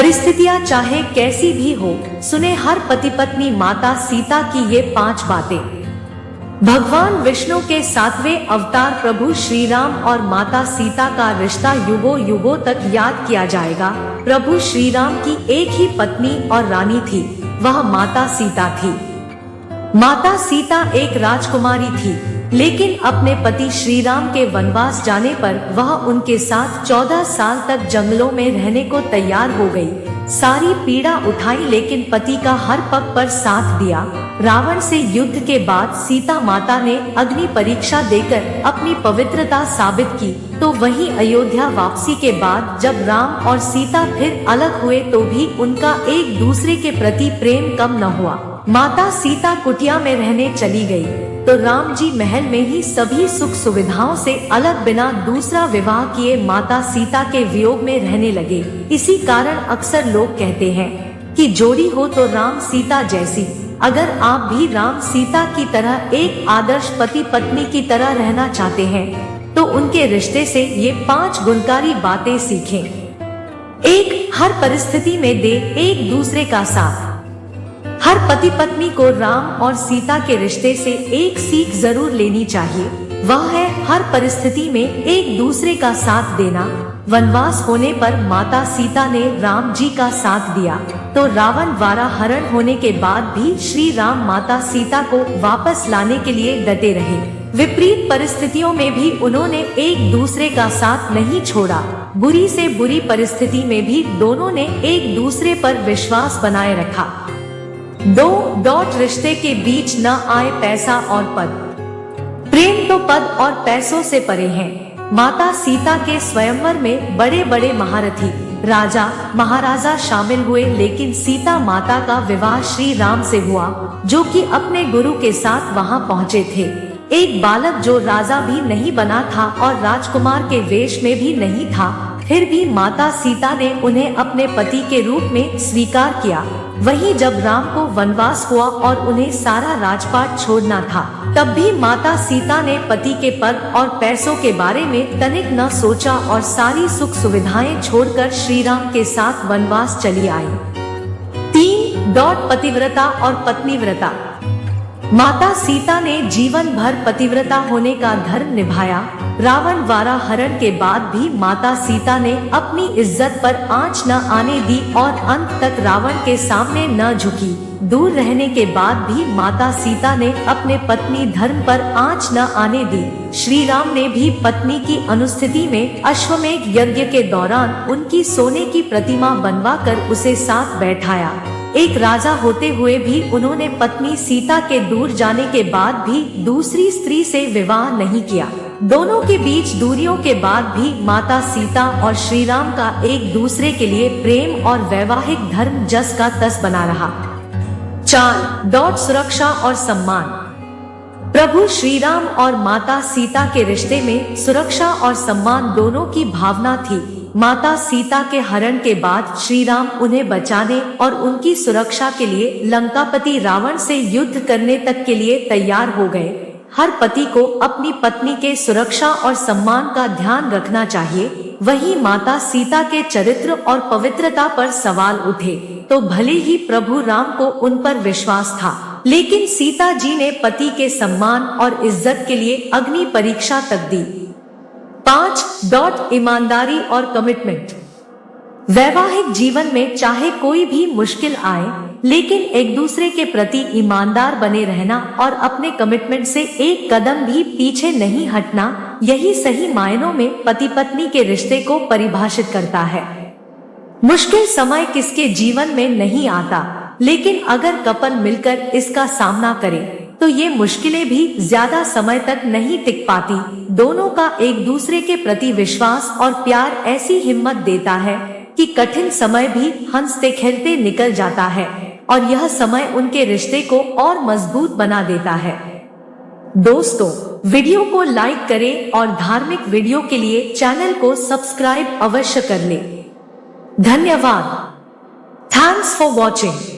परिस्थितियां चाहे कैसी भी हो, सुने हर पति पत्नी माता सीता की ये 5 बातें। भगवान विष्णु के 7वें अवतार प्रभु श्री राम और माता सीता का रिश्ता युगों युगों तक याद किया जाएगा। प्रभु श्री राम की एक ही पत्नी और रानी थी, वह माता सीता थी। माता सीता एक राजकुमारी थी, लेकिन अपने पति श्री राम के वनवास जाने पर वह उनके साथ 14 साल तक जंगलों में रहने को तैयार हो गई। सारी पीड़ा उठाई, लेकिन पति का हर पग पर साथ दिया। रावण से युद्ध के बाद सीता माता ने अग्नि परीक्षा देकर अपनी पवित्रता साबित की। तो वहीं अयोध्या वापसी के बाद जब राम और सीता फिर अलग हुए तो भी उनका एक दूसरे के प्रति प्रेम कम न हुआ। माता सीता कुटिया में रहने चली गई, तो राम जी महल में ही सभी सुख सुविधाओं से अलग बिना दूसरा विवाह किए माता सीता के वियोग में रहने लगे। इसी कारण अक्सर लोग कहते हैं कि जोड़ी हो तो राम सीता जैसी। अगर आप भी राम सीता की तरह एक आदर्श पति पत्नी की तरह रहना चाहते हैं तो उनके रिश्ते से ये 5 गुणकारी बातें सीखें। 1. हर परिस्थिति में दे एक दूसरे का साथ। हर पति पत्नी को राम और सीता के रिश्ते से एक सीख जरूर लेनी चाहिए, वह है हर परिस्थिति में एक दूसरे का साथ देना। वनवास होने पर माता सीता ने राम जी का साथ दिया, तो रावण द्वारा हरण होने के बाद भी श्री राम माता सीता को वापस लाने के लिए डटे रहे। विपरीत परिस्थितियों में भी उन्होंने एक दूसरे का साथ नहीं छोड़ा। बुरी से बुरी परिस्थिति में भी दोनों ने एक दूसरे पर विश्वास बनाए रखा। 2. रिश्ते के बीच न आए पैसा और पद। प्रेम तो पद और पैसों से परे है। माता सीता के स्वयंवर में बड़े बड़े महारथी, राजा महाराजा शामिल हुए, लेकिन सीता माता का विवाह श्री राम से हुआ, जो कि अपने गुरु के साथ वहां पहुंचे थे। एक बालक जो राजा भी नहीं बना था और राजकुमार के वेश में भी नहीं था, फिर भी माता सीता ने उन्हें अपने पति के रूप में स्वीकार किया। वहीं जब राम को वनवास हुआ और उन्हें सारा राजपाट छोड़ना था, तब भी माता सीता ने पति के पद और पैसों के बारे में तनिक न सोचा और सारी सुख सुविधाएं छोड़कर श्री राम के साथ वनवास चली आई। 3. पतिव्रता और पत्नीव्रता। माता सीता ने जीवन भर पतिव्रता होने का धर्म निभाया। रावण द्वारा हरण के बाद भी माता सीता ने अपनी इज्जत पर आंच न आने दी और अंत तक रावण के सामने न झुकी। दूर रहने के बाद भी माता सीता ने अपने पत्नी धर्म पर आंच न आने दी। श्री राम ने भी पत्नी की अनुस्थिति में अश्वमेध यज्ञ के दौरान उनकी सोने की प्रतिमा बनवाकर उसे साथ बैठाया। एक राजा होते हुए भी उन्होंने पत्नी सीता के दूर जाने के बाद भी दूसरी स्त्री से विवाह नहीं किया। दोनों के बीच दूरियों के बाद भी माता सीता और श्री राम का एक दूसरे के लिए प्रेम और वैवाहिक धर्म जस का तस बना रहा। 4. सुरक्षा और सम्मान। प्रभु श्री राम और माता सीता के रिश्ते में सुरक्षा और सम्मान दोनों की भावना थी। माता सीता के हरण के बाद श्री राम उन्हें बचाने और उनकी सुरक्षा के लिए लंकापति रावण से युद्ध करने तक के लिए तैयार हो गए। हर पति को अपनी पत्नी के सुरक्षा और सम्मान का ध्यान रखना चाहिए। वहीं माता सीता के चरित्र और पवित्रता पर सवाल उठे, तो भले ही प्रभु राम को उन पर विश्वास था, लेकिन सीता जी ने पति के सम्मान और इज्जत के लिए अग्नि परीक्षा तक दी। 5. ईमानदारी और कमिटमेंट। वैवाहिक जीवन में चाहे कोई भी मुश्किल आए, लेकिन एक दूसरे के प्रति ईमानदार बने रहना और अपने कमिटमेंट से एक कदम भी पीछे नहीं हटना, यही सही मायनों में पति पत्नी के रिश्ते को परिभाषित करता है। मुश्किल समय किसके जीवन में नहीं आता, लेकिन अगर कपल मिलकर इसका सामना करे तो ये मुश्किलें भी ज्यादा समय तक नहीं टिक पाती। दोनों का एक दूसरे के प्रति विश्वास और प्यार ऐसी हिम्मत देता है कि कठिन समय भी हंसते खेलते निकल जाता है और यह समय उनके रिश्ते को और मजबूत बना देता है। दोस्तों, वीडियो को लाइक करें और धार्मिक वीडियो के लिए चैनल को सब्सक्राइब अवश्य कर लें। धन्यवाद। Thanks for watching.